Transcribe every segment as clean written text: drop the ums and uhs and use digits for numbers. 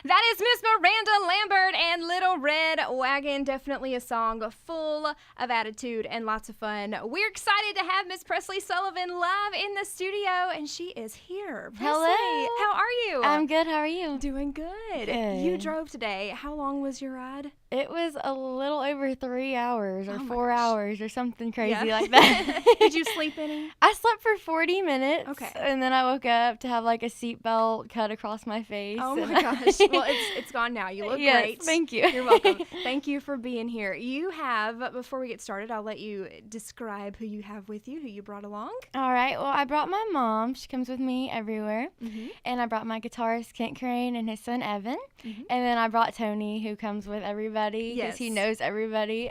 That is Miss Miranda Lambert and Little Red Wagon. Definitely a song full of attitude and lots of fun. We're excited to have Miss Presley Sullivan live in the studio, and she is here. Presley, hello. how are you? I'm good. How are you? Doing good. Good. You drove today. How long was your ride? It was a little over 3 hours or 4 gosh. hours or something crazy like that. Did you sleep any? I slept for 40 minutes. Okay. And then I woke up to have like a seatbelt cut across my face. Oh my gosh. Well, it's gone now. You look yes, great. Thank you. You're welcome. Thank you for being here. You have, before we get started, I'll let you describe who you have with you, who you brought along. All right. Well, I brought my mom. She comes with me everywhere. Mm-hmm. And I brought my guitarist, Kent Crane, and his son, Evan. Mm-hmm. And then I brought Tony, who comes with everybody because Yes. he knows everybody.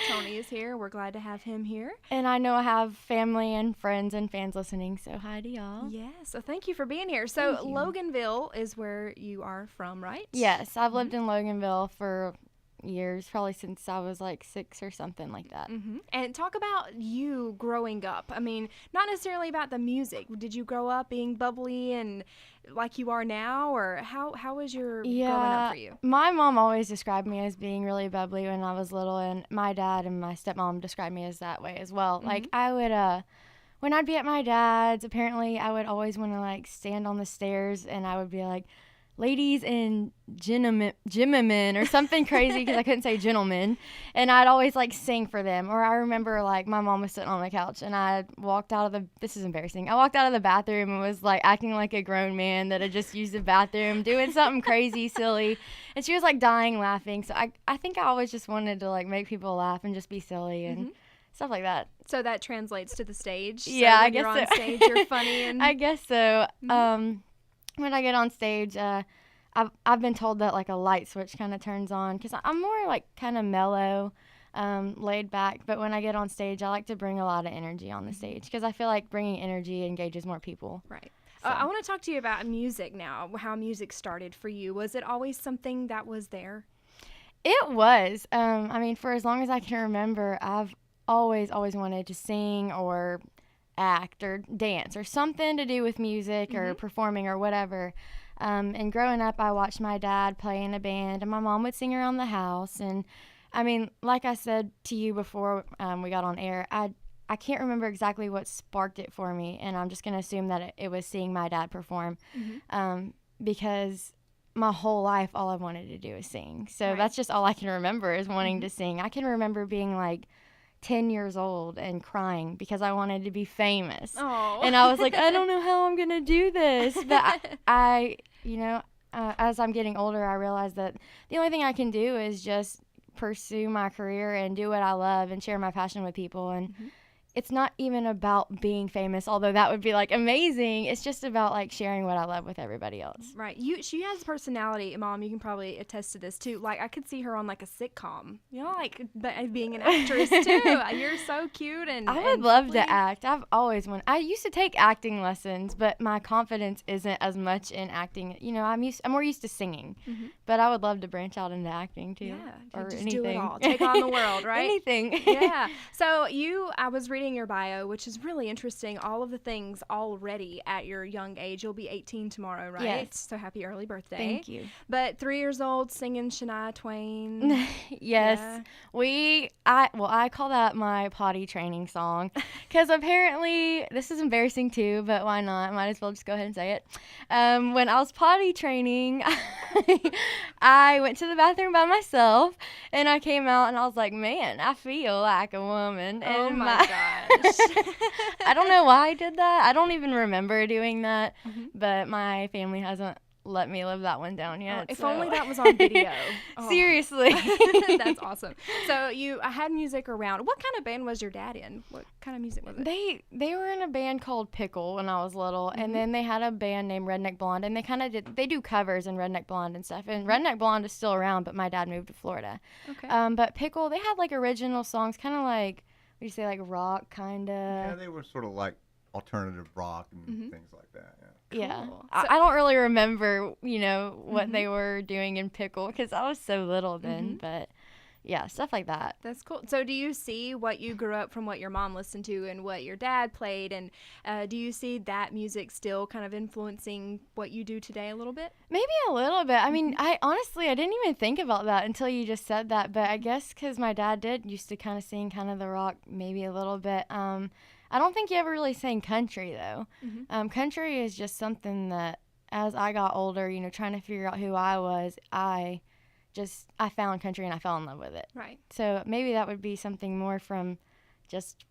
Tony is here. We're glad to have him here. And I know I have family and friends and fans listening, so hi to y'all. Yes. So thank you for being here. So Thank you. Loganville is where you are from, right? Yes, I've lived in Loganville for years, probably since I was like 6 or something like that. Mm-hmm. And talk about you growing up. I mean, not necessarily about the music. Did you grow up being bubbly and like you are now, or how was your growing up for you? My mom always described me as being really bubbly when I was little, and my dad and my stepmom described me as that way as well. Mm-hmm. Like I would, when I'd be at my dad's, apparently I would always want to like stand on the stairs and I would be like, ladies and gentlemen or something crazy because I couldn't say gentlemen, and I'd always like sing for them. Or I remember like my mom was sitting on the couch and I walked out of the, this is embarrassing, I walked out of the bathroom and was like acting like a grown man that had just used the bathroom, doing something crazy silly, and she was like dying laughing. So I think I always just wanted to like make people laugh and just be silly and stuff like that. So that translates to the stage. Yeah, so I when guess you're on so. stage, you're funny and I guess so. When I get on stage, I've been told that like a light switch kind of turns on because I'm more like kind of mellow, laid back. But when I get on stage, I like to bring a lot of energy on the stage because I feel like bringing energy engages more people. Right. So. I want to talk to you about music now, how music started for you. Was it always something that was there? It was. I mean, for as long as I can remember, I've always wanted to sing or act or dance or something to do with music or performing or whatever. And growing up, I watched my dad play in a band, and my mom would sing around the house. And I mean, like I said to you before we got on air, I can't remember exactly what sparked it for me, and I'm just going to assume that it was seeing my dad perform because my whole life, all I wanted to do is sing. So that's just all I can remember is wanting to sing. I can remember being like 10 years old and crying because I wanted to be famous. Oh. And I was like, I don't know how I'm going to do this. But I as I'm getting older, I realized that the only thing I can do is just pursue my career and do what I love and share my passion with people. And it's not even about being famous, although that would be like amazing. It's just about like sharing what I love with everybody else. Right. She has personality, Mom. You can probably attest to this too. Like I could see her on like a sitcom. You know, like being an actress too. You're so cute and I would love to act. I've always wanted. I used to take acting lessons, but my confidence isn't as much in acting. You know, I'm more used to singing, but I would love to branch out into acting too. Yeah, or just anything. do it all. Take on the world, right? Anything. Yeah. So I was reading your bio, which is really interesting. All of the things already at your young age. You'll be 18 tomorrow, right? Yes. So happy early birthday. Thank you. But 3 years old singing Shania Twain. Yes. Yeah. I call that my potty training song because apparently this is embarrassing too, but why not? Might as well just go ahead and say it. When I was potty training, I went to the bathroom by myself and I came out and I was like, man, I feel like a woman. Oh And my gosh. I don't know why I did that. I don't even remember doing that, but my family hasn't let me live that one down yet. If so. only that was on video. Oh. Seriously. That's awesome. So I had music around. What kind of band was your dad in? What kind of music was it? They were in a band called Pickle when I was little, and then they had a band named Redneck Blonde, and they do covers in Redneck Blonde and stuff. And Redneck Blonde is still around, but my dad moved to Florida. Okay. But Pickle, they had like original songs, kind of like, what do you say, like rock kind of. Yeah, they were sort of like alternative rock and things like that. Yeah. Cool. I don't really remember, what they were doing in Pickle because I was so little then, but yeah, stuff like that. That's cool. So do you see what you grew up from, what your mom listened to and what your dad played, and do you see that music still kind of influencing what you do today a little bit? Maybe a little bit. I mean, I didn't even think about that until you just said that, but I guess because my dad used to kind of sing kind of the rock maybe a little bit. I don't think he ever really sang country, though. Country is just something that, as I got older, you know, trying to figure out who I was, I found country and I fell in love with it. Right. So maybe that would be something more from just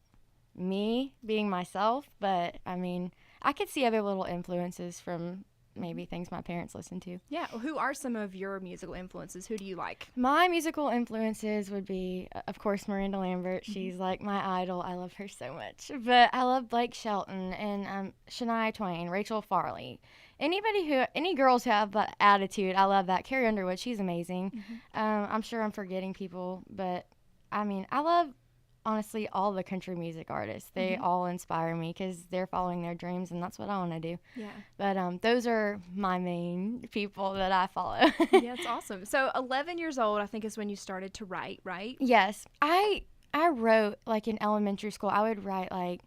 me being myself. But I mean, I could see other little influences from maybe things my parents listened to. Yeah. Well, who are some of your musical influences? Who do you like? My musical influences would be, of course, Miranda Lambert. She's like my idol. I love her so much. But I love Blake Shelton and Shania Twain, Rachel Farley. Any girls who have that attitude, I love that. Carrie Underwood, she's amazing. I'm sure I'm forgetting people, but I mean, I love, honestly, all the country music artists. They all inspire me because they're following their dreams, and that's what I want to do. Yeah. But those are my main people that I follow. Yeah, it's awesome. So 11 years old, I think, is when you started to write, right? Yes. I wrote, like, in elementary school, I would write, like,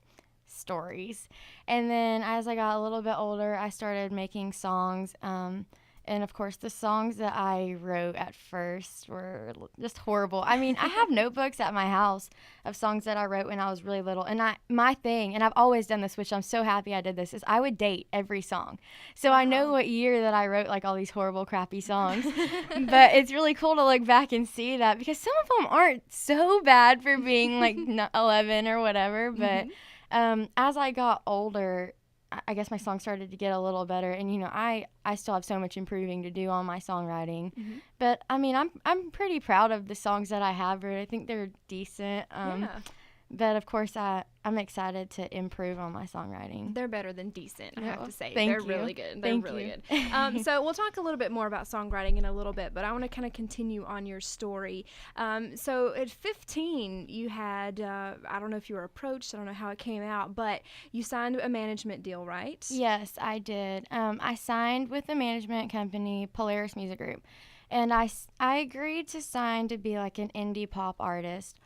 stories. And then as I got a little bit older, I started making songs. And of course, the songs that I wrote at first were just horrible. I mean, I have notebooks at my house of songs that I wrote when I was really little. And my thing, and I've always done this, which I'm so happy I did this, is I would date every song. So I know what year that I wrote like all these horrible, crappy songs. But it's really cool to look back and see that, because some of them aren't so bad for being like 11 or whatever. But as I got older, I guess my songs started to get a little better, and you know, I still have so much improving to do on my songwriting. But I mean, I'm pretty proud of the songs that I have written. I think they're decent. But of course, I'm excited to improve on my songwriting. They're better than decent, I have to say. Thank They're you. really good. They're Thank really you. good. So we'll talk a little bit more about songwriting in a little bit, but I want to kind of continue on your story. So at 15, you had, I don't know if you were approached, I don't know how it came out, but you signed a management deal, right? Yes, I did. I signed with the management company, Polaris Music Group. And I agreed to sign to be like an indie pop artist,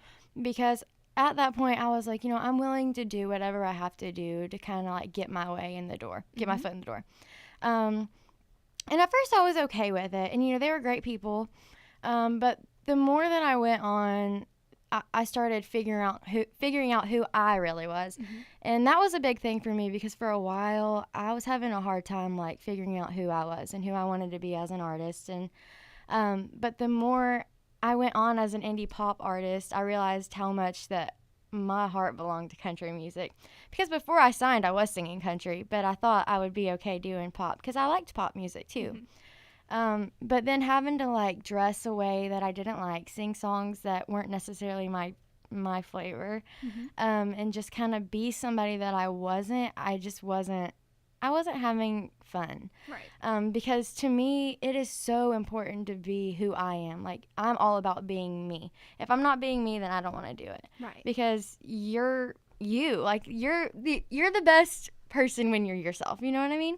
because at that point, I was like, you know, I'm willing to do whatever I have to do to kind of like get my way in the door, get my foot in the door. And at first I was okay with it. And, you know, they were great people. But the more that I went on, I started figuring out who I really was. And that was a big thing for me, because for a while I was having a hard time like figuring out who I was and who I wanted to be as an artist. And but the more I went on as an indie pop artist, I realized how much that my heart belonged to country music. Because before I signed, I was singing country, but I thought I would be okay doing pop because I liked pop music too. But then having to like dress a way that I didn't like, sing songs that weren't necessarily my flavor, and just kind of be somebody that I wasn't having fun. Right. Because to me, it is so important to be who I am. Like, I'm all about being me. If I'm not being me, then I don't want to do it. Right. Because you're you. Like, you're the best person when you're yourself. You know what I mean?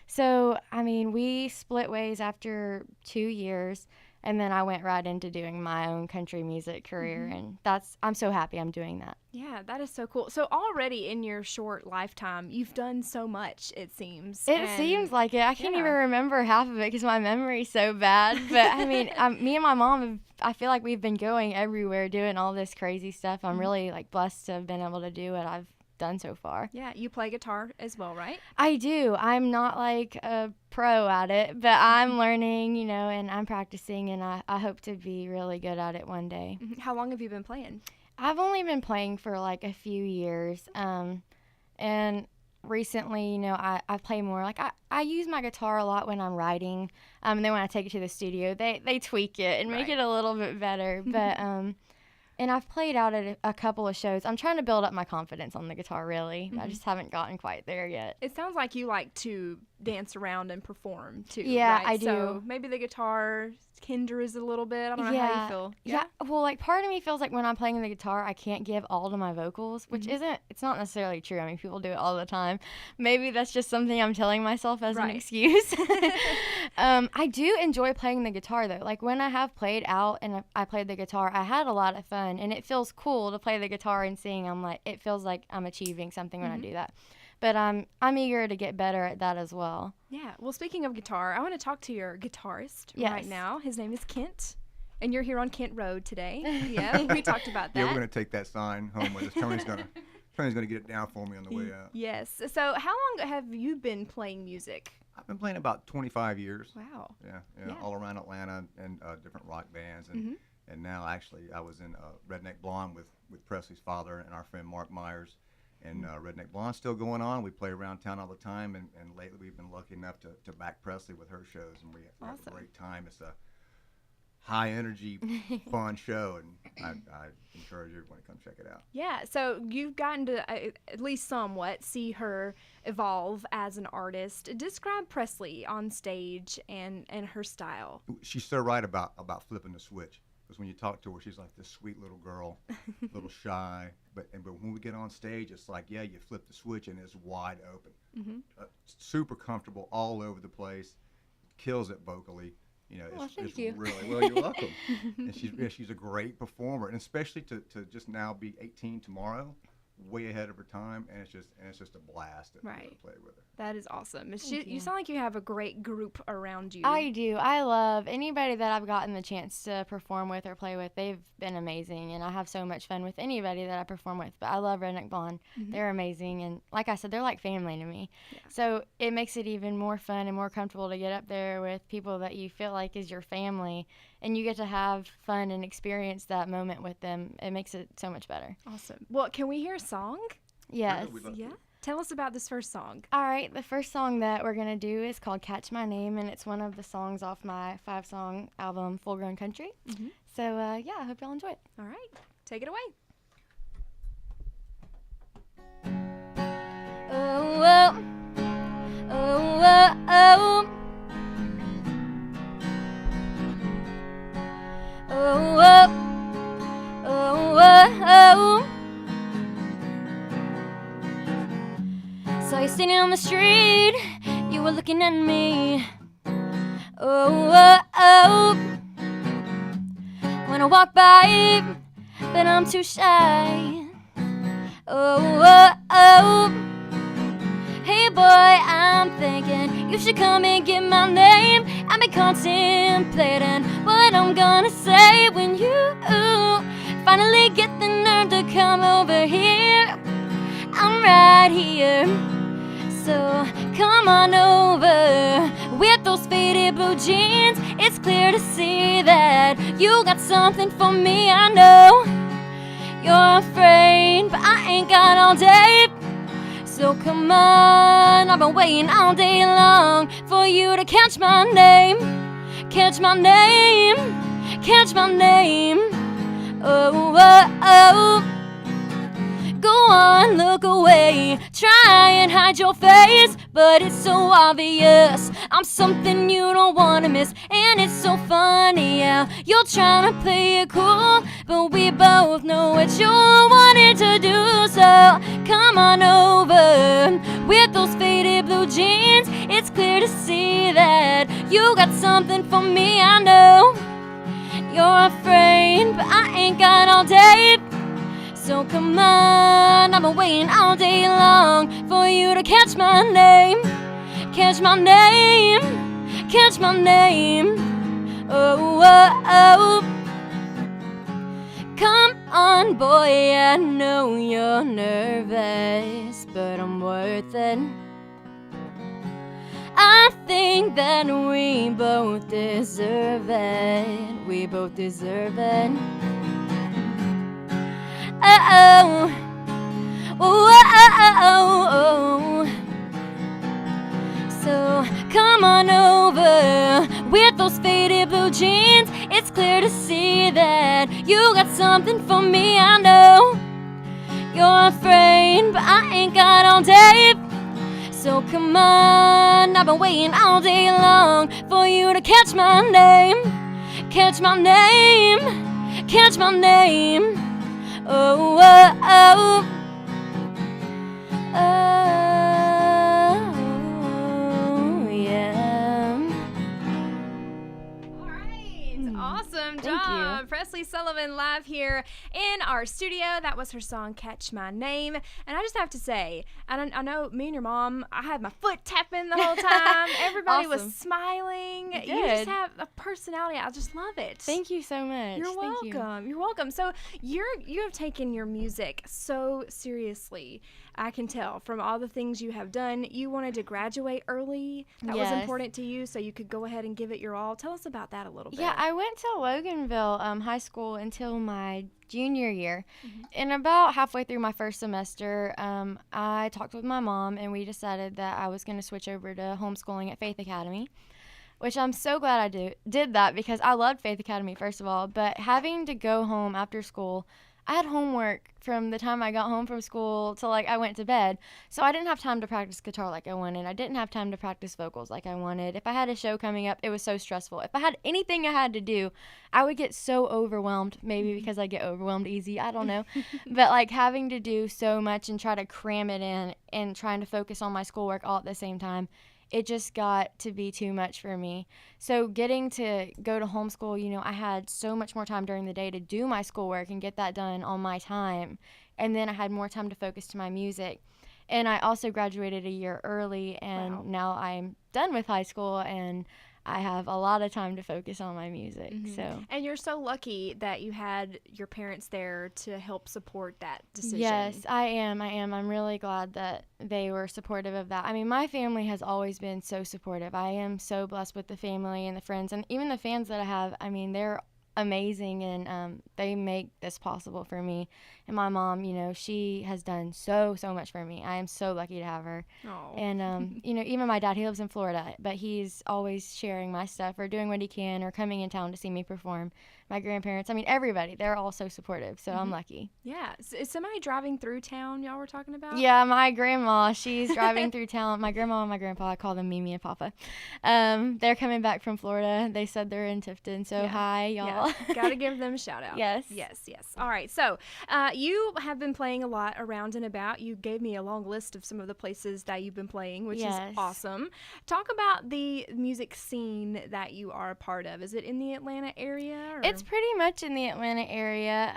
So, I mean, we split ways after 2 years. And then I went right into doing my own country music career, and I'm so happy I'm doing that. Yeah, that is so cool. So already in your short lifetime, you've done so much, it seems. It seems like it. I can't even remember half of it because my memory's so bad. But, I mean, me and my mom, I feel like we've been going everywhere doing all this crazy stuff. I'm really, like, blessed to have been able to do what I've done so far. Yeah, you play guitar as well, right? I do. I'm not like a pro at it, but I'm learning, you know, and I'm practicing, and I hope to be really good at it one day. How long have you been playing? I've only been playing for like a few years, and recently, you know, I play more. Like, I use my guitar a lot when I'm writing, and then when I take it to the studio, they tweak it and make it a little bit better, but and I've played out at a couple of shows. I'm trying to build up my confidence on the guitar, really. I just haven't gotten quite there yet. It sounds like you like to dance around and perform, too. Yeah, right? I do. So maybe the guitar hinders a little bit. I don't know how you feel. Yeah. Well, like, part of me feels like when I'm playing the guitar, I can't give all to my vocals, which it's not necessarily true. I mean, people do it all the time. Maybe that's just something I'm telling myself as an excuse. I do enjoy playing the guitar, though. Like, when I have played out and I played the guitar, I had a lot of fun, and it feels cool to play the guitar and sing. It feels like I'm achieving something when I do that. But I'm eager to get better at that as well. Yeah. Well, speaking of guitar, I want to talk to your guitarist Yes. right now. His name is Kent, and you're here on Kent Road today. Yeah, we talked about that. Yeah, we're gonna take that sign home with us. Tony's gonna get it down for me on the way out. Yes. So, how long have you been playing music? I've been playing about 25 years. Wow. Yeah, all around Atlanta and different rock bands, and now actually I was in Redneck Blonde with Presley's father and our friend Mark Myers, and Redneck Blonde's still going on. We play around town all the time, and lately we've been lucky enough to back Presley with her shows, and we have a great time. It's a high energy, fun show, and I encourage everyone to come check it out. Yeah, so you've gotten to at least somewhat see her evolve as an artist. Describe Presley on stage and her style. She's so right about flipping the switch, because when you talk to her, she's like this sweet little girl, a little shy, but when we get on stage, it's like, yeah, you flip the switch and it's wide open. Super comfortable all over the place, kills it vocally. You know, thank you. Really, well, you're welcome. And she's a great performer, and especially to just now be 18 tomorrow, way ahead of her time, and it's just a blast to play with her. That is awesome. You sound like you have a great group around you. I do. I love anybody that I've gotten the chance to perform with or play with. They've been amazing, and I have so much fun with anybody that I perform with. But I love Redneck Blonde. They're amazing, and like I said, they're like family to me. Yeah. So it makes it even more fun and more comfortable to get up there with people that you feel like is your family, and you get to have fun and experience that moment with them. It makes it so much better. Awesome. Well, can we hear a song? Yes. Yeah. Tell us about this first song. All right, the first song that we're going to do is called Catch My Name, and it's one of the songs off my 5-song album, Full Grown Country. So, yeah, I hope y'all enjoy it. All right, take it away. Oh, oh, oh, oh, oh, oh, oh, oh, oh. Saw you standing on the street, you were looking at me. Oh, oh, oh. When I walk by, but I'm too shy. Oh, oh, oh. Hey boy, I'm thinking you should come and get my name. I've been contemplating what I'm gonna say when you finally get the nerve to come over here. I'm right here. So come on over with those faded blue jeans. It's clear to see that you got something for me. I know you're afraid, but I ain't got all day. So come on, I've been waiting all day long for you to catch my name. Catch my name, catch my name. Oh, oh, oh. Go on, look away, try and hide your face, but it's so obvious I'm something you don't wanna miss. And it's so funny how you're trying to play it cool, but we both know what you wanted to do. So come on over with those faded blue jeans. It's clear to see that you got something for me. I know you're afraid, but I ain't got all day. So come on, I've been waiting all day long for you to catch my name. Catch my name, catch my name. Oh, oh, oh. Come on, boy, I know you're nervous, but I'm worth it. I think that we both deserve it. We both deserve it. Oh, oh, oh, oh. So come on over with those faded blue jeans. It's clear to see that you got something for me. I know you're afraid, but I ain't got all day. So come on, I've been waiting all day long for you to catch my name. Catch my name, catch my name. Oh, oh, oh, oh, yeah. Good Thank job. you. Presley Sullivan live here in our studio. That was her song, Catch My Name. And I just have to say, I know me and your mom, I had my foot tapping the whole time. Everybody Awesome. was smiling. Good. You just have a personality. I just love it. Thank you so much. You're Thank you. welcome. You're welcome. So you have taken your music so seriously. I can tell from all the things you have done. You wanted to graduate early. That was Yes. important to you, so you could go ahead and give it your all. Tell us about that a little bit. Yeah, I went to Loganville High School until my junior year. And about halfway through my first semester, I talked with my mom, and we decided that I was going to switch over to homeschooling at Faith Academy, which I'm so glad I did that because I loved Faith Academy, first of all. But having to go home after school, I had homework from the time I got home from school till I went to bed. So I didn't have time to practice guitar like I wanted. I didn't have time to practice vocals like I wanted. If I had a show coming up, it was so stressful. If I had anything I had to do, I would get so overwhelmed, maybe because I get overwhelmed easy. I don't know. But having to do so much and try to cram it in and trying to focus on my schoolwork all at the same time, it just got to be too much for me. So getting to go to homeschool, I had so much more time during the day to do my schoolwork and get that done on my time. And then I had more time to focus to my music. And I also graduated a year early, and now I'm done with high school, and I have a lot of time to focus on my music. So. And you're so lucky that you had your parents there to help support that decision. Yes, I am. I'm really glad that they were supportive of that. I mean, my family has always been so supportive. I am so blessed with the family and the friends, and even the fans that I have. I mean, they're amazing, and they make this possible for me. And my mom, she has done so much for me. I am so lucky to have her. Oh. And even my dad, he lives in Florida, but he's always sharing my stuff or doing what he can or coming in town to see me perform. My grandparents, I mean, everybody, they're all so supportive, so I'm lucky. Yeah. Is somebody driving through town y'all were talking about? Yeah, my grandma, she's driving through town. My grandma and my grandpa, I call them Mimi and Papa. They're coming back from Florida. They said they're in Tifton, so hi, y'all. Yeah. Got to give them a shout out. Yes. Yes. All right. So you have been playing a lot around and about. You gave me a long list of some of the places that you've been playing, which is awesome. Talk about the music scene that you are a part of. Is it in the Atlanta area? Or? It's pretty much in the Atlanta area.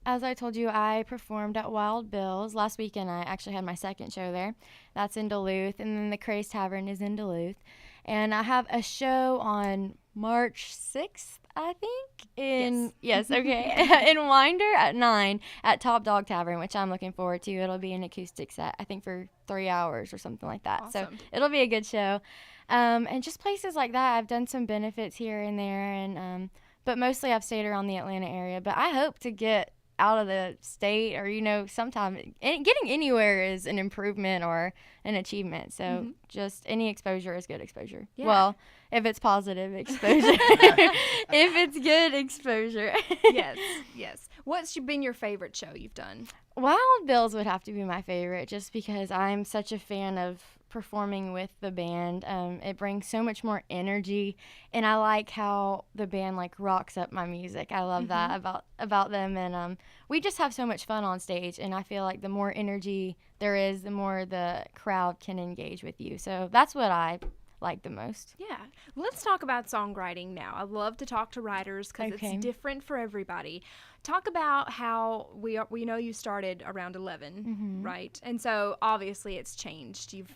As I told you, I performed at Wild Bill's. Last weekend, I actually had my second show there. That's in Duluth. And then the Craze Tavern is in Duluth. And I have a show on March 6th, I think. Yes, okay. In Winder at 9 at Top Dog Tavern, which I'm looking forward to. It'll be an acoustic set, I think, for 3 hours or something like that. Awesome. So it'll be a good show. And just places like that. I've done some benefits here and there, and but mostly I've stayed around the Atlanta area. But I hope to get out of the state, or sometime getting anywhere is an improvement or an achievement. So just any exposure is good exposure. Yeah. Well, if it's positive exposure, if it's good exposure. Yes. What's been your favorite show you've done? Wild Bills would have to be my favorite, just because I'm such a fan of performing with the band. It brings so much more energy, and I like how the band rocks up my music. I love that about them, and we just have so much fun on stage, and I feel like the more energy there is, the more the crowd can engage with you. So that's what I like the most. Yeah. Let's talk about songwriting now. I love to talk to writers because it's different for everybody. Talk about how we know you started around 11, right? And so obviously it's changed. You've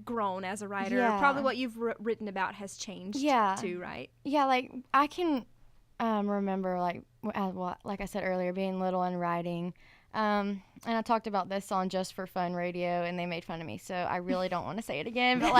grown as a writer. Yeah. Probably what you've written about has changed too, right? Yeah, I can remember, like I said earlier, being little and writing. And I talked about this on Just for Fun radio, and they made fun of me, so I really don't want to say it again. But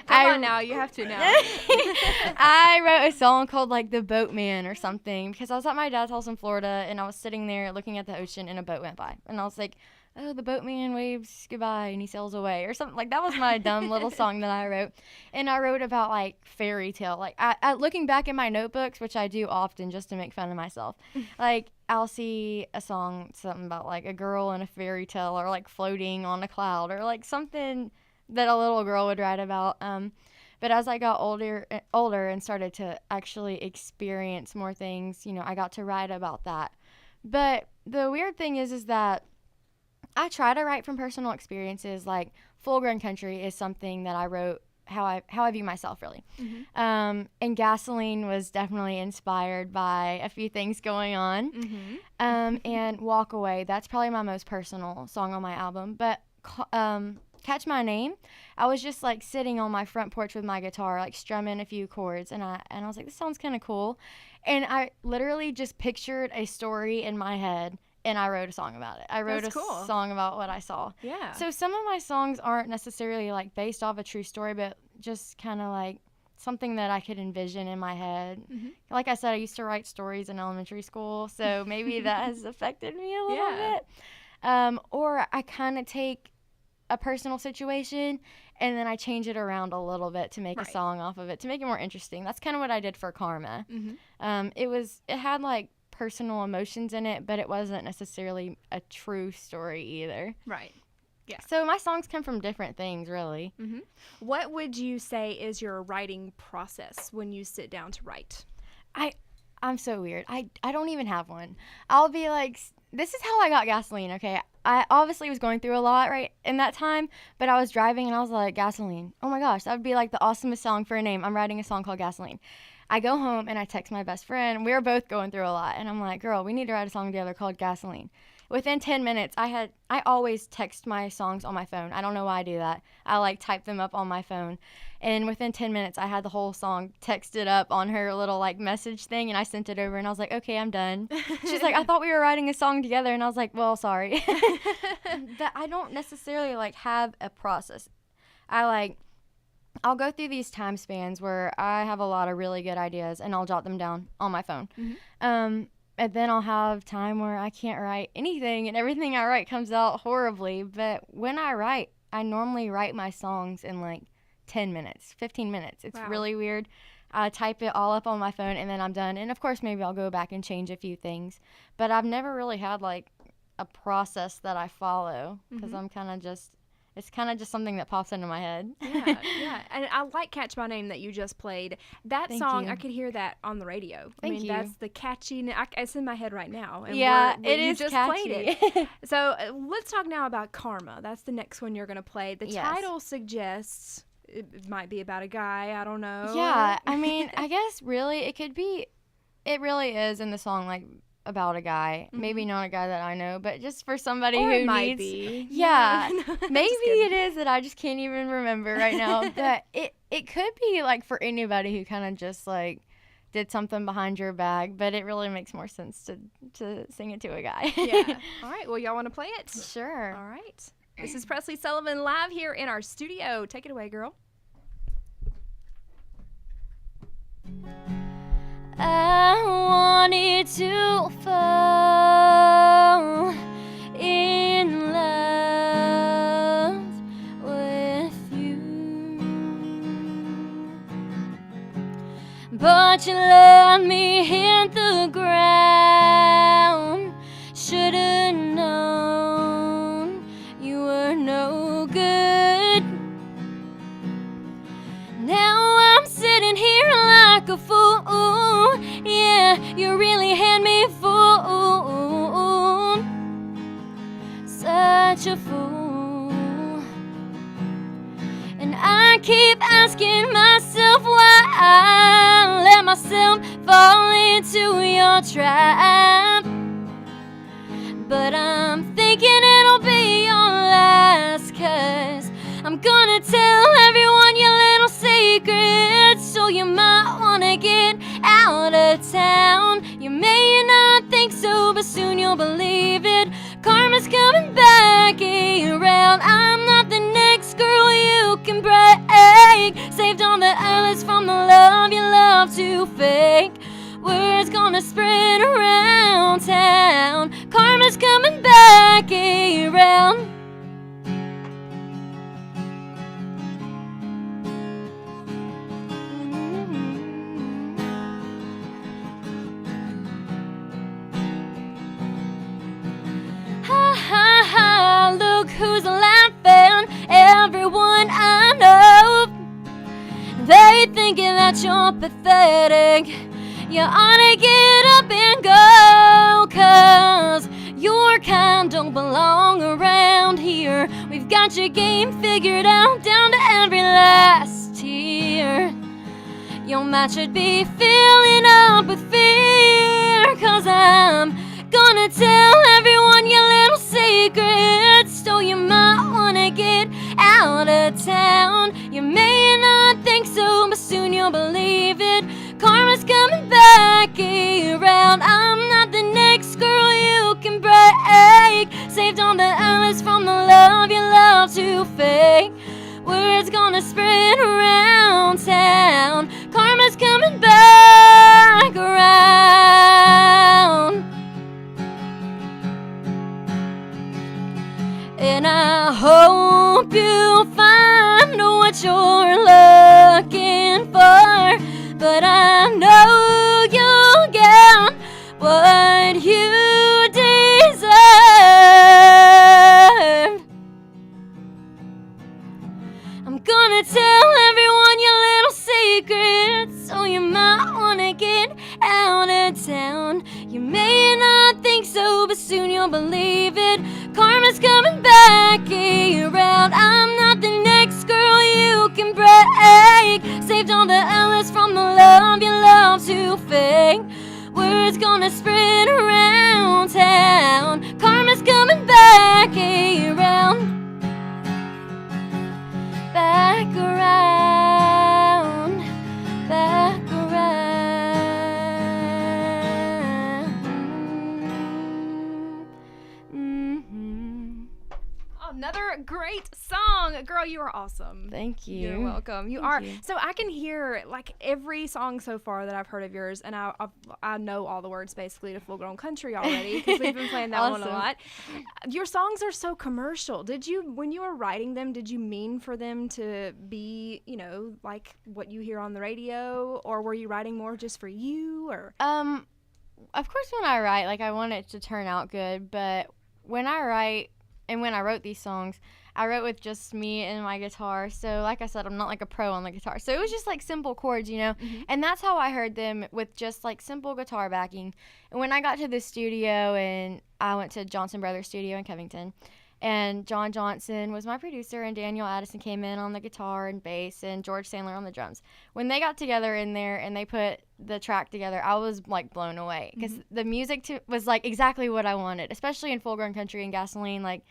Come on now, you have to now. I wrote a song called The Boatman or something, because I was at my dad's house in Florida, and I was sitting there looking at the ocean, and a boat went by, and I was like, oh, the boatman waves goodbye and he sails away, or something. That was my dumb little song that I wrote. And I wrote about fairy tale. I looking back in my notebooks, which I do often just to make fun of myself, I'll see a song, something about a girl in a fairy tale, or floating on a cloud, or something that a little girl would write about. But as I got older and started to actually experience more things, I got to write about that. But the weird thing is that I try to write from personal experiences. Full Grown Country is something that I wrote I view myself, really. And Gasoline was definitely inspired by a few things going on. And Walk Away, that's probably my most personal song on my album. But Catch My Name, I was just like sitting on my front porch with my guitar, like strumming a few chords, and I was like, this sounds kind of cool. And I literally just pictured a story in my head, and I wrote a song about it. I wrote a song about what I saw. Yeah. So some of my songs aren't necessarily like based off a true story, but just kind of like something that I could envision in my head. Like I said, I used to write stories in elementary school, so maybe that has affected me a little bit. Or I kind of take a personal situation and then I change it around a little bit to make a song off of it, to make it more interesting. That's kind of what I did for Karma. It had like personal emotions in it, but it wasn't necessarily a true story either. Right. Yeah. So my songs come from different things, really. What would you say is your writing process when you sit down to write? I'm so weird. I don't even have one. I'll be like, this is how I got Gasoline, okay? I obviously was going through a lot right in that time, but I was driving and I was like, Gasoline. Oh my gosh, that would be like the awesomest song for a name. I'm writing a song called Gasoline. I go home and I text my best friend. We were both going through a lot, and I'm like, girl, we need to write a song together called Gasoline. Within 10 minutes, I always text my songs on my phone. I don't know why I do that. I like type them up on my phone. And within 10 minutes, I had the whole song texted up on her little like message thing, and I sent it over, and I was like, okay, I'm done. She's like, I thought we were writing a song together, and I was like, well, sorry. That I don't necessarily like have a process. I'll go through these time spans where I have a lot of really good ideas, and I'll jot them down on my phone. And then I'll have time where I can't write anything, and everything I write comes out horribly. But when I write, I normally write my songs in like 10 minutes, 15 minutes. It's really weird. I type it all up on my phone, and then I'm done. And, of course, maybe I'll go back and change a few things. But I've never really had like a process that I follow, because I'm kind of just... It's kind of just something that pops into my head. Yeah. And I like Catch My Name that you just played. That song, you. I could hear that on the radio. Thank you. That's the catchy. It's in my head right now. And it is just catchy. played it. So let's talk now about Karma. That's the next one you're going to play. The title suggests it might be about a guy. I don't know. Yeah. I mean, I guess really it could be. It really is in the song, like, about a guy. Maybe not a guy that I know, but just for somebody who might needs be. Yeah. Maybe it is that I just can't even remember right now. But it could be like for anybody who kind of just like did something behind your back, but it really makes more sense to sing it to a guy. Yeah. All right. Well, y'all want to play it? Sure. All right. This is Presley Sullivan live here in our studio. Take it away, girl. I wanted to fall in love with you, but you let me hit the ground. Should've known you were no good. Now I'm sitting here like a fool. Yeah, you really had me fooled. Such a fool. And I keep asking myself why I let myself fall into your trap. But I'm thinking it'll be your last, 'cause I'm gonna tell everyone your little secrets. So you might wanna get out of town. You may not think so, but soon you'll believe it. Karma's coming back around. I'm not the next girl you can break. Saved on the eyelids from the love you love to fake. Word's gonna spread around town. Karma's coming back around. Look who's laughing, everyone I know. They thinking that you're pathetic. You ought to get up and go, 'cause your kind don't belong around here. We've got your game figured out down to every last here. Your mind should be filling up with fear, 'cause I'm gonna tell everyone your little secrets, so you might wanna get out of town. You may not think so, but soon you'll believe it. Karma's coming back around. I'm not the next girl you can break. Saved on the islands from the love you love to fake. Word's gonna spread around town. Karma's coming back around. And I hope you find what you're looking for, but I know you'll get what you deserve. I'm gonna tell everyone your little secrets, so you might wanna get out of town. You may not think so, but soon you'll believe it. Karma's coming back around. I'm not the next girl you can break. Saved all the hours from the love you love to fake. Word's gonna spread around town. Karma's coming back around. Back around. Back around. Mm-hmm. Another great song. Girl, you are awesome. Thank you. You're welcome. You Thank are. you. So I can hear like every song so far that I've heard of yours, and I know all the words basically to Full Grown Country already because we've been playing that one a Awesome. lot. Your songs are so commercial. Did you, when you were writing them, did you mean for them to be, you know, like what you hear on the radio, or were you writing more just for you, or? Of course, when I write, like, I want it to turn out good, but when I write, and when I wrote these songs, I wrote with just me and my guitar. So, like I said, I'm not like a pro on the guitar. So it was just like simple chords, you know? Mm-hmm. And that's how I heard them, with just like simple guitar backing. And when I got to the studio, and I went to Johnson Brothers Studio in Covington, and John Johnson was my producer, and Daniel Addison came in on the guitar and bass, and George Sandler on the drums. When they got together in there and they put the track together, I was like blown away, because the music was like exactly what I wanted, especially in Full Grown Country and Gasoline. Like,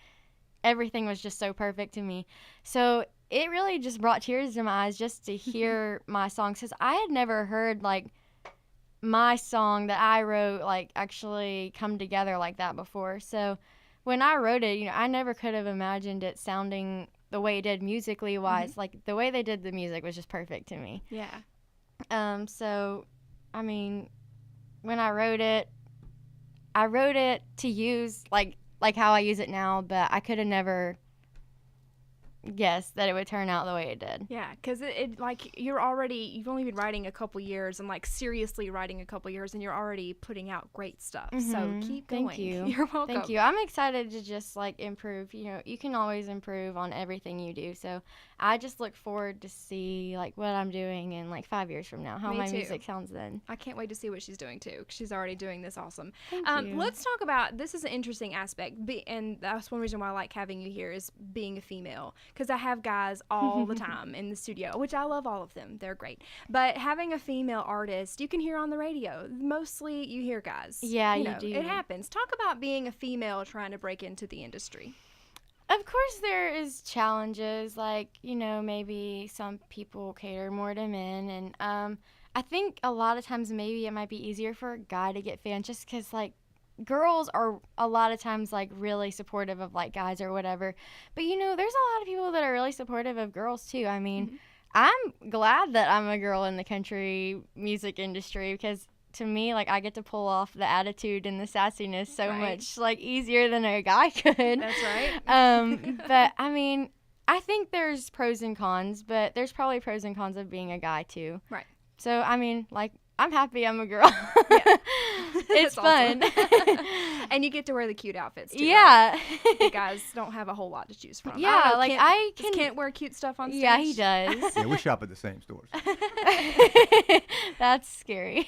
everything was just so perfect to me. So it really just brought tears to my eyes just to hear my songs, because I had never heard like my song that I wrote like actually come together like that before. So when I wrote it, you know, I never could have imagined it sounding the way it did musically wise. Like, the way they did the music was just perfect to me. Yeah. So I mean, when I wrote it to use like how I use it now, but I could have never guessed that it would turn out the way it did. Yeah, because it like you've only been writing a couple years, and like seriously writing a couple years, and you're already putting out great stuff. So keep going. Thank you. You're welcome. Thank you. I'm excited to just like improve. You know, you can always improve on everything you do. So I just look forward to see like what I'm doing in like 5 years from now, how Me my too. music sounds then. I can't wait to see what she's doing too, 'cause she's already doing this awesome. Thank you. Let's talk about, this is an interesting aspect, and that's one reason why I like having you here, is being a female, because I have guys all the time in the studio, which I love all of them. They're great. But having a female artist, you can hear on the radio. Mostly you hear guys. Yeah, you know, do. It happens. Talk about being a female trying to break into the industry. Of course there is challenges, like, you know, maybe some people cater more to men, and I think a lot of times maybe it might be easier for a guy to get fans, just because like girls are a lot of times like really supportive of like guys or whatever, but you know, there's a lot of people that are really supportive of girls too. I mean, I'm glad that I'm a girl in the country music industry, because to me, like, I get to pull off the attitude and the sassiness so much like easier than a guy could. That's right. But I mean, I think there's pros and cons, but there's probably pros and cons of being a guy too. Right. So I mean, like, I'm happy I'm a girl. It's fun. And you get to wear the cute outfits too. Yeah. Right? The guys don't have a whole lot to choose from. Yeah, like I can. Kent wear cute stuff on stage? Yeah, he does. Yeah, we shop at the same stores. That's scary.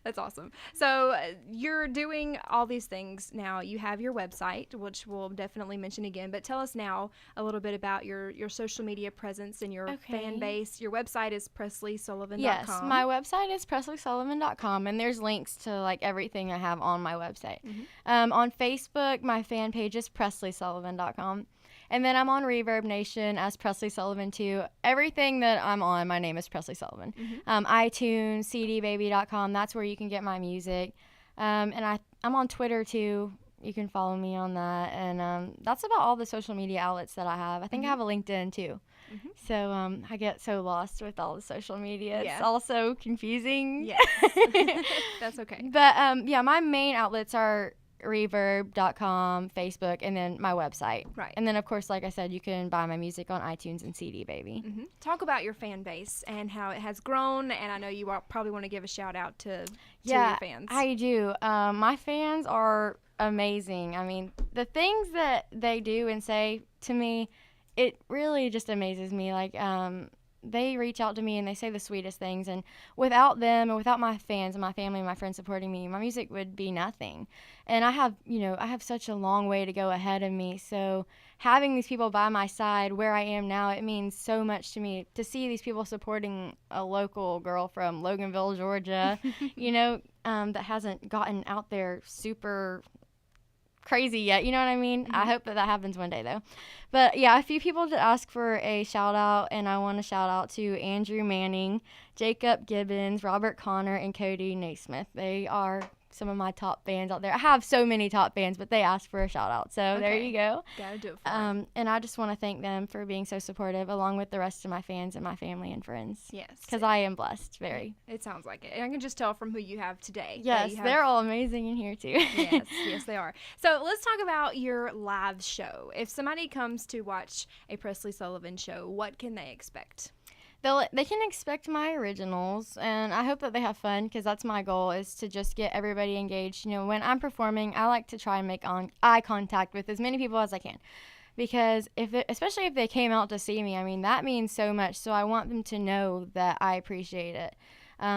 That's awesome. So you're doing all these things now. You have your website, which we'll definitely mention again, but tell us now a little bit about your social media presence and your fan base. Your website is PresleySullivan.com. Yes, my website is PresleySullivan.com, and there's links to like everything I have on my website. On Facebook, my fan page is PresleySullivan.com. And then I'm on Reverb Nation as Presley Sullivan too. Everything that I'm on, my name is Presley Sullivan. iTunes, cdbaby.com, that's where you can get my music. And I'm on Twitter too. You can follow me on that. And that's about all the social media outlets that I have. I think I have a LinkedIn too. So I get so lost with all the social media. It's all so confusing. Yes. That's okay. But yeah, my main outlets are reverb.com, Facebook, and then my website. Right. And then, of course, like I said, you can buy my music on iTunes and CD Baby. Talk about your fan base and how it has grown, and I know you probably want to give a shout out to your fans. I do. My fans are amazing. I mean, the things that they do and say to me, it really just amazes me. Like, they reach out to me and they say the sweetest things, and without them and without my fans and my family and my friends supporting me, my music would be nothing. And I have such a long way to go ahead of me, so having these people by my side where I am now, it means so much to me to see these people supporting a local girl from Loganville, Georgia, that hasn't gotten out there super crazy yet, you know what I mean? I hope that happens one day though. But yeah, a few people did ask for a shout out, and I want to shout out to Andrew Manning, Jacob Gibbons, Robert Connor, and Cody Naismith. They are some of my top fans out there. I have so many top fans, but they asked for a shout out, so there you go. Gotta do it for them. And I just want to thank them for being so supportive, along with the rest of my fans and my family and friends. Yes, because I am blessed, very. It sounds like it, and I can just tell from who you have today. Yes, they're all amazing in here too. yes, they are. So let's talk about your live show. If somebody comes to watch a Presley Sullivan show, what can they expect? They can expect my originals, and I hope that they have fun, because that's my goal, is to just get everybody engaged. When I'm performing, I like to try and make eye contact with as many people as I can, because especially if they came out to see me, I mean, that means so much. So I want them to know that I appreciate it,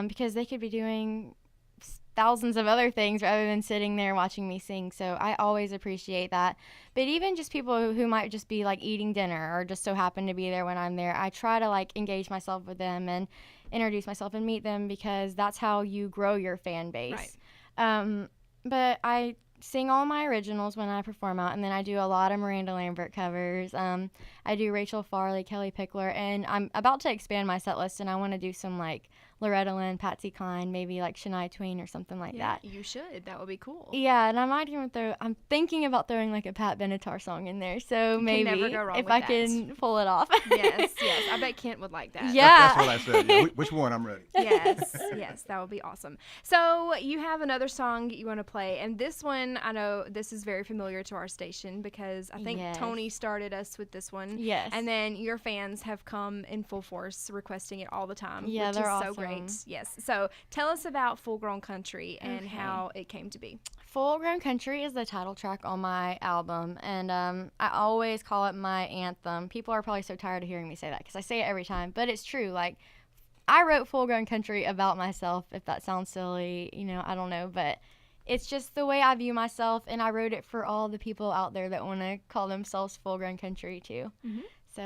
because they could be doing thousands of other things rather than sitting there watching me sing. So I always appreciate that. But even just people who might just be like eating dinner or just so happen to be there when I'm there, I try to like engage myself with them and introduce myself and meet them, because that's how you grow your fan base. Right. But I sing all my originals when I perform out, and then I do a lot of Miranda Lambert covers. I do Rachel Farley, Kelly Pickler, and I'm about to expand my set list, and I want to do some like Loretta Lynn, Patsy Cline, maybe like Shania Twain or something like that. You should. That would be cool. Yeah, and I might even I'm thinking about throwing like a Pat Benatar song in there, so maybe if I can pull it off. Yes. I bet Kent would like that. Yeah. That's what I said. Yeah. Which one? I'm ready. Yes, that would be awesome. So you have another song you want to play, and this one, I know this is very familiar to our station, because I think Tony started us with this one. Yes. And then your fans have come in full force requesting it all the time, yeah, which they're is awesome. so great. Yes. So tell us about Full Grown Country and how it came to be. Full Grown Country is the title track on my album, and I always call it my anthem. People are probably so tired of hearing me say that, because I say it every time, but it's true. Like, I wrote Full Grown Country about myself, if that sounds silly, I don't know, but it's just the way I view myself, and I wrote it for all the people out there that want to call themselves Full Grown Country too. So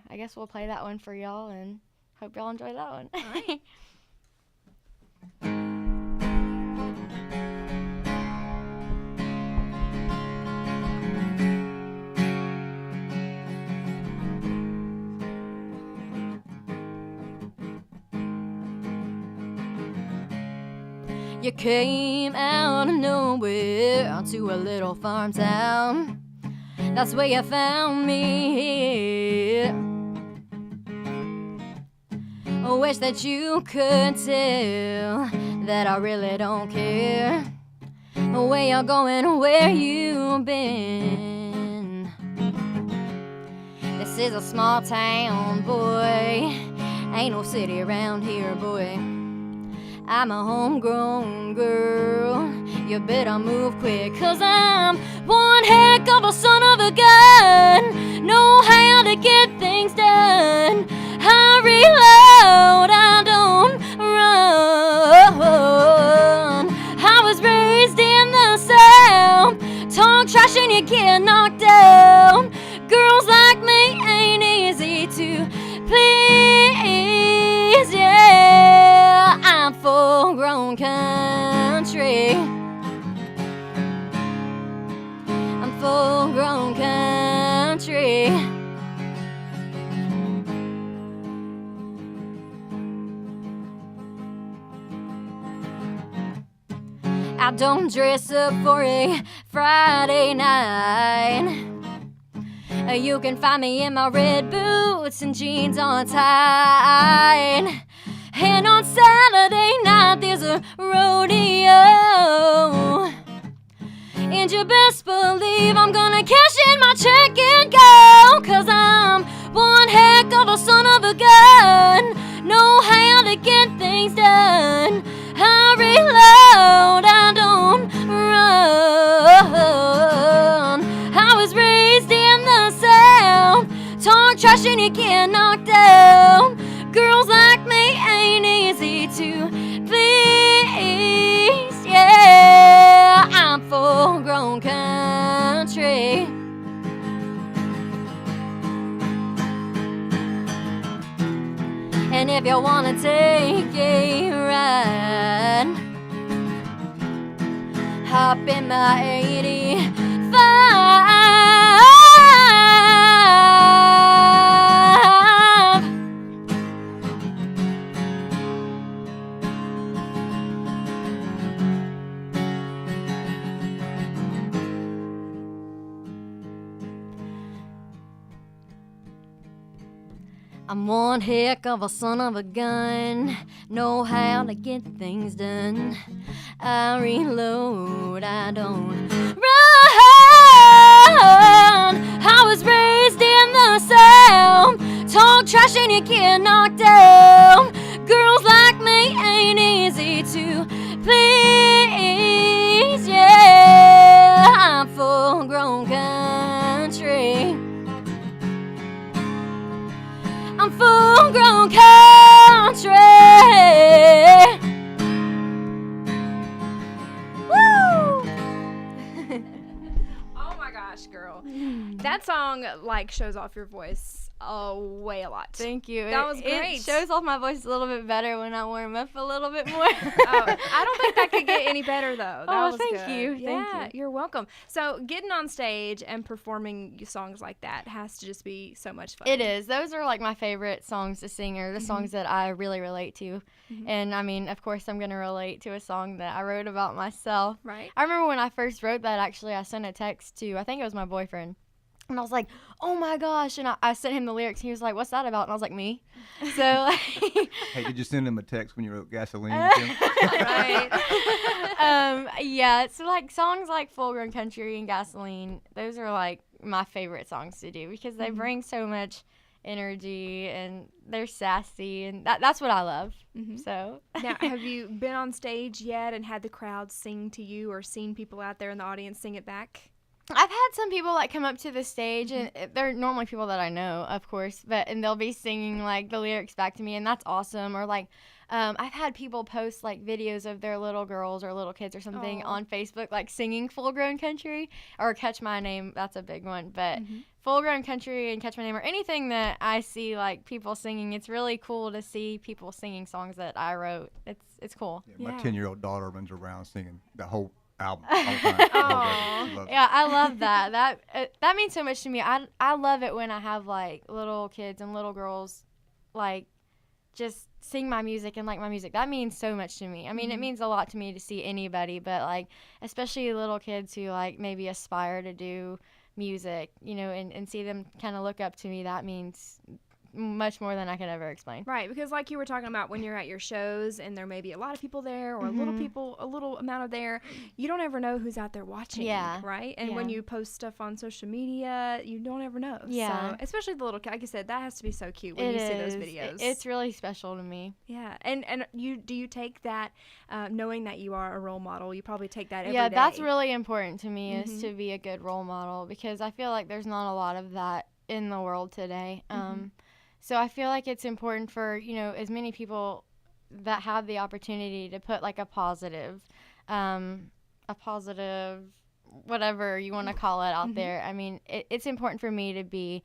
I guess we'll play that one for y'all, and hope y'all enjoy that one. All right. You came out of nowhere to a little farm town. That's where you found me. I wish that you could tell that I really don't care where you're going or where you've been. This is a small town, boy. Ain't no city around here, boy. I'm a homegrown girl. You better move quick, 'cause I'm one heck of a son of a gun. Know how to get things done. I reload, I don't run. I don't dress up for a Friday night. You can find me in my red boots and jeans on tight. And on Saturday night there's a rodeo. And you best believe I'm gonna cash in my check and go. 'Cause I'm one heck of a son of a gun. Know how to get things done. I reload, I don't run. I was raised in the South. Talk trash and you get knocked down. Girls like me ain't easy to please. Yeah, I'm full-grown country. And if you wanna take a ride, hop in my 85. I'm one heck of a son of a gun. Know how to get things done. I reload, I don't run. I was raised in the South. Talk trash and you get knocked down. Girls like me ain't easy to please. Yeah, I'm full-grown country. I'm full-grown country. Woo! Oh my gosh, girl. That song like shows off your voice way a lot. Thank you. That was great. It shows off my voice a little bit better when I warm up a little bit more. I don't think that could get any better though. That was thank good. you. Yeah, Thank you. You're welcome. So getting on stage and performing songs like that has to just be so much fun. It is. Those are like my favorite songs to sing, or the songs that I really relate to. And I mean, of course, I'm going to relate to a song that I wrote about myself. Right. I remember when I first wrote that, actually, I sent a text to, I think it was my boyfriend. And I was like, oh my gosh. And I sent him the lyrics. He was like, what's that about? And I was like, me. So, like, Hey, did you send him a text when you wrote Gasoline? Kim? Right. yeah, it's like songs like Full Grown Country and Gasoline. Those are like my favorite songs to do because they bring so much energy and they're sassy, and that's what I love. So Now, have you been on stage yet and had the crowd sing to you or seen people out there in the audience sing it back? I've had some people like come up to the stage, and they're normally people that I know, of course, and they'll be singing like the lyrics back to me, and that's awesome. Or like I've had people post like videos of their little girls or little kids or something on Facebook, like singing Full Grown Country or Catch My Name. That's a big one, but Full Grown Country and Catch My Name, or anything that I see like people singing, it's really cool to see people singing songs that I wrote. It's cool. Yeah, my Yeah. 10-year-old daughter runs around singing the whole album all the time. She loves it. Yeah, I love that. That means so much to me. I love it when I have like little kids and little girls like just sing my music and like my music. That means so much to me. I mean, it means a lot to me to see anybody, but like especially little kids who like maybe aspire to do music, you know, and see them kind of look up to me. That means much more than I could ever explain. Right, because like you were talking about when you're at your shows and there may be a lot of people there or a little amount of there, you don't ever know who's out there watching. Yeah. Right? And when Yeah. you post stuff on social media, you don't ever know. Yeah. So, especially the little, like I said, that has to be so cute when It you see is. those videos. It's really special to me. Yeah. And do you take that, knowing that you are a role model, you probably take that every Yeah, day. that's really important to me is to be a good role model, because I feel like there's not a lot of that in the world today. So I feel like it's important for, you know, as many people that have the opportunity to put like a positive, whatever you want to call it out there. I mean, it's important for me to be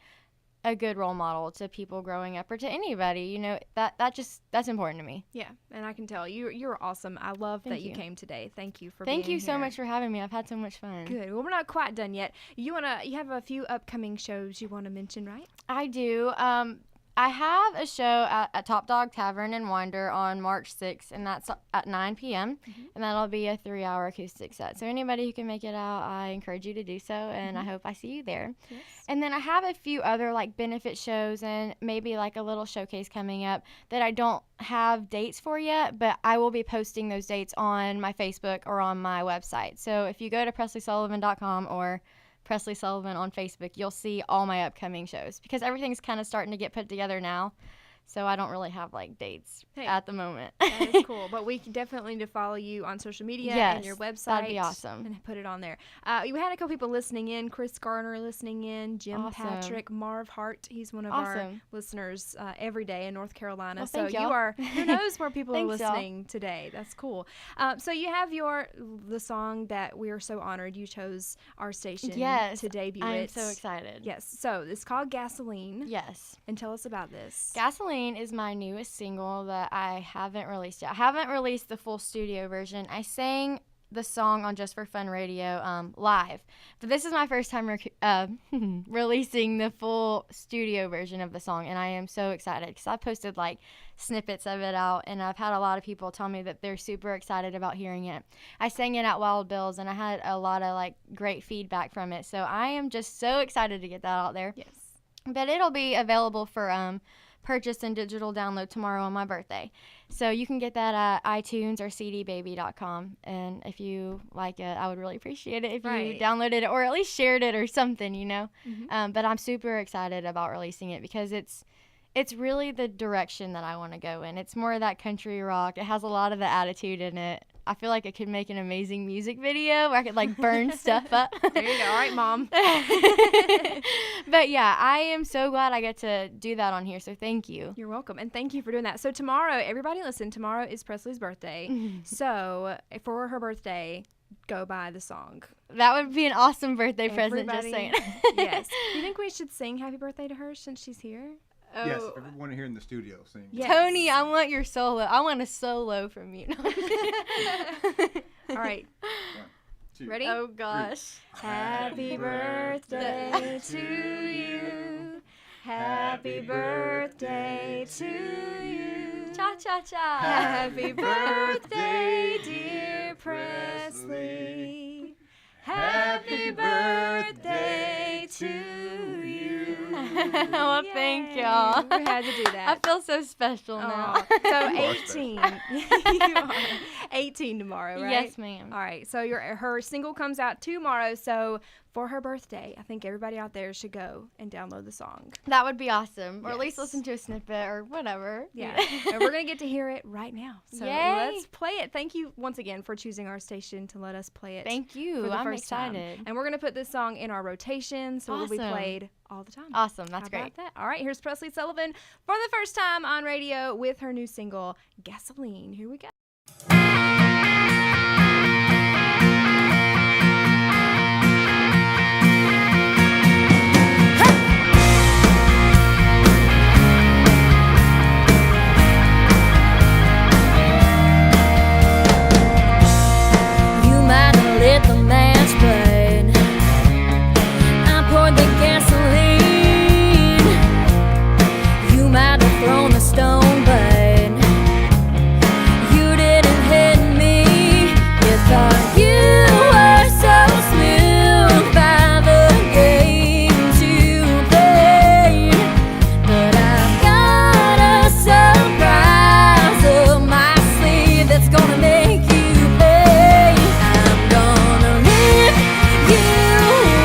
a good role model to people growing up or to anybody, you know, that's important to me. Yeah, and I can tell you're awesome. I love that you you. came today. Thank you for being Thank you so here. much for having me. I've had so much fun. Good. Well, we're not quite done yet. You have a few upcoming shows you want to mention, right? I do. I have a show at Top Dog Tavern in Winder on March 6th, and that's at 9 p.m., and that'll be a 3-hour acoustic set. So anybody who can make it out, I encourage you to do so, and I hope I see you there. Yes. And then I have a few other like benefit shows and maybe like a little showcase coming up that I don't have dates for yet, but I will be posting those dates on my Facebook or on my website. So if you go to PresleySullivan.com or Presley Sullivan on Facebook, you'll see all my upcoming shows because everything's kind of starting to get put together now. So I don't really have like dates at the moment. That is cool. But we definitely need to follow you on social media and your website. That'd be awesome. And put it on there. We had a couple people listening in. Chris Garner listening in. Jim Patrick. Marv Hart. He's one of our listeners every day in North Carolina. Well, so thank you y'all. are, who knows where people are Thanks, listening today. That's cool. So you have the song that we are so honored you chose our station to debut it. I'm so excited. Yes. So it's called Gasoline. Yes. And tell us about this. Gasoline is my newest single that I haven't released yet. I haven't released the full studio version. I sang the song on Just for Fun Radio live, but this is my first time releasing the full studio version of the song, and I am so excited because I posted like snippets of it out, and I've had a lot of people tell me that they're super excited about hearing it. I sang it at Wild Bill's, and I had a lot of like great feedback from it, so I am just so excited to get that out there. Yes. But it'll be available for purchase and digital download tomorrow on my birthday. So you can get that at iTunes or cdbaby.com. And if you like it, I would really appreciate it if you downloaded it or at least shared it or something, you know. But I'm super excited about releasing it because it's really the direction that I want to go in. It's more of that country rock. It has a lot of the attitude in it. I feel like it could make an amazing music video where I could like burn stuff up. There you go. All right, Mom. But yeah, I am so glad I get to do that on here. So thank you. You're welcome. And thank you for doing that. So tomorrow, everybody listen, tomorrow is Presley's birthday. So for her birthday, go buy the song. That would be an awesome birthday present, just saying. Yes. Do you think we should sing happy birthday to her since she's here? Yes, everyone here in the studio sing. Yes. Tony, I want your solo. I want a solo from you. All right. 1, 2. Ready? Oh, gosh. Happy birthday to you. Happy birthday to you. Cha-cha-cha. Happy birthday, dear Presley. Happy birthday to you. Well, thank y'all. We had to do that. I feel so special now. So You are 18. You are 18 tomorrow, right? Yes, ma'am. All right. So her single comes out tomorrow. So for her birthday, I think everybody out there should go and download the song. That would be awesome. Or at least Yes. listen to a snippet or whatever. Yeah. And we're going to get to hear it right now. So Yay. let's play it. Thank you once again for choosing our station to let us play it. Thank for you. the I'm first time. excited. And we're going to put this song in our rotation, so it'll be Awesome. played all the time. Awesome. That's How great. about that? All right, here's Presley Sullivan for the first time on radio with her new single, Gasoline. Here we go. You might have lit the match, but I poured the gasoline. You might have thrown the stone, but you didn't hit me. You thought you were so smooth by the game to play, but I've got a surprise up my sleeve that's gonna make you pay. I'm gonna lift you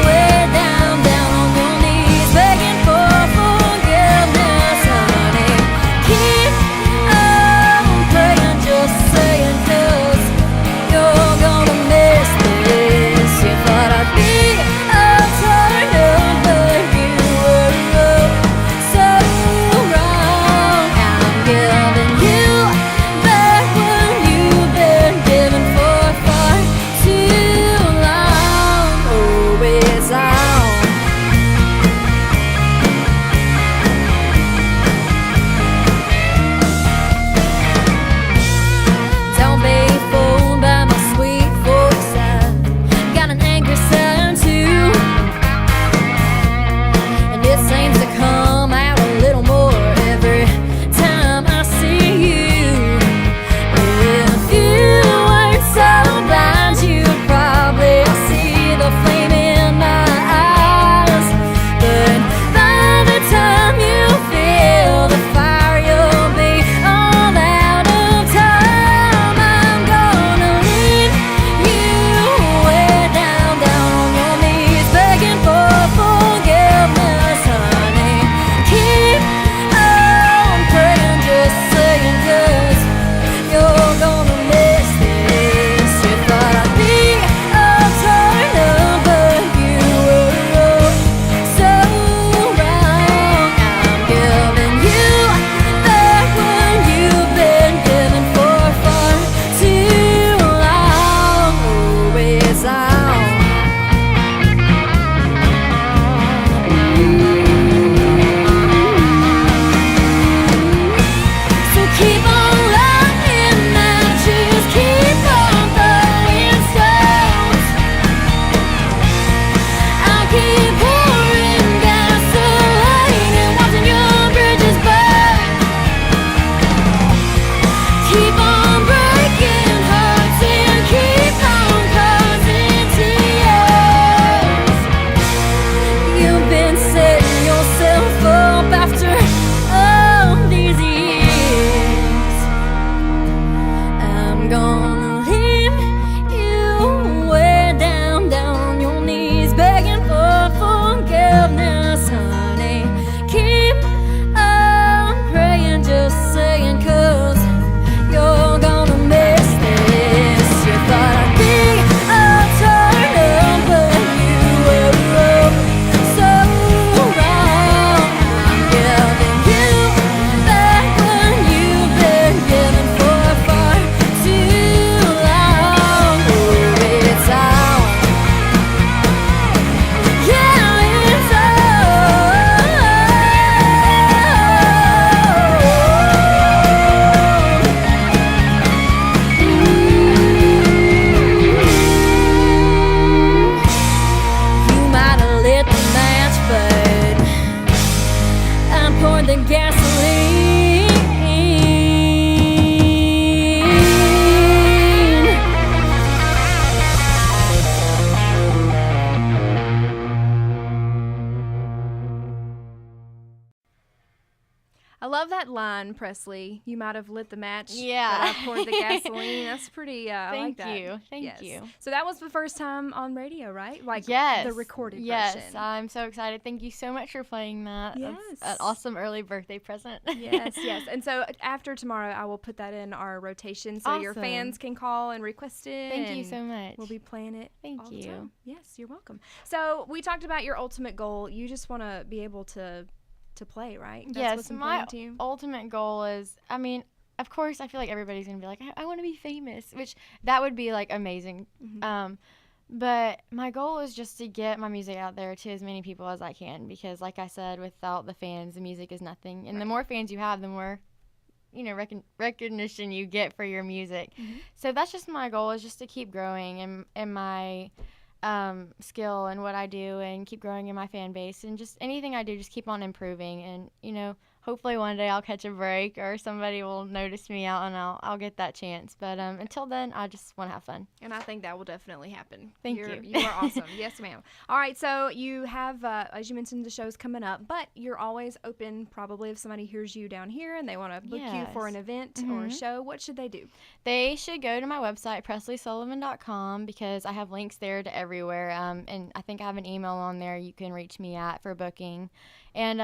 way down, down on your knees, begging for forgiveness, honey. Keep on praying, just saying, 'cause you're gonna that line, Presley. You might have lit the match. Yeah. But I poured the gasoline. That's pretty, I like Thank that. you. Thank Yes. you. So that was the first time on radio, right? Like Yes. the recorded yes. version. I'm so excited. Thank you so much for playing that. Yes. That's an awesome early birthday present. Yes, yes. And so after tomorrow, I will put that in our rotation so your Awesome. fans can call and request it. Thank you and so much. We'll be playing it Thank all the you. time. Yes, you're welcome. So we talked about your ultimate goal. You just want to be able to play, right? That's Yes, what's my important to you? ultimate goal is, I mean, of course, I feel like everybody's going to be like, I want to be famous, which that would be like amazing. Mhm. But my goal is just to get my music out there to as many people as I can because, like I said, without the fans, the music is nothing. And the more fans you have, the more, recognition you get for your music. Mhm. So that's just my goal, is just to keep growing in my skill and what I do, and keep growing in my fan base, and just anything I do, just keep on improving. And hopefully one day I'll catch a break or somebody will notice me out and I'll get that chance. But until then, I just want to have fun. And I think that will definitely happen. Thank you. you. You are awesome. Yes, ma'am. All right, so you have, as you mentioned, the show's coming up, but you're always open probably if somebody hears you down here and they want to book you for an Yes. event or a show. What should they do? They should go to my website, PresleySullivan.com, because I have links there to everywhere. And I think I have an email on there you can reach me at for booking. And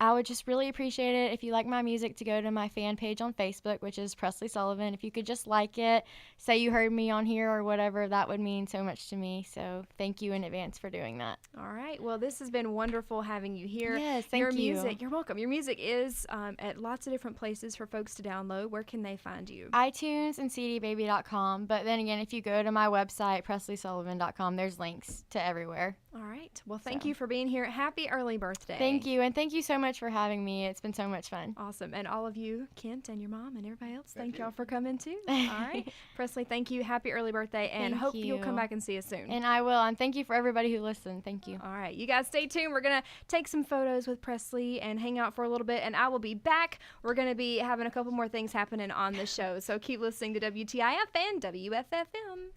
I would just really appreciate it if you like my music to go to my fan page on Facebook, which is Presley Sullivan. If you could just like it, say you heard me on here or whatever, that would mean so much to me. So thank you in advance for doing that. All right. Well, this has been wonderful having you here. Yes, thank Your you. music, you're welcome. Your music is at lots of different places for folks to download. Where can they find you? iTunes and cdbaby.com. But then again, if you go to my website, PresleySullivan.com, there's links to everywhere. All right. Well, thank you for being here. Happy early birthday. Thank you. And thank you so much for having me. It's been so much fun. Awesome. And all of you, Kent and your mom and everybody else, thank y'all for coming too. All right. Presley, thank you. Happy early birthday. And Thank hope you'll come you. back and see us soon. And I will. And thank you for everybody who listened. Thank you. All right. You guys stay tuned. We're going to take some photos with Presley and hang out for a little bit. And I will be back. We're going to be having a couple more things happening on the show. So keep listening to WTIF and WFFM.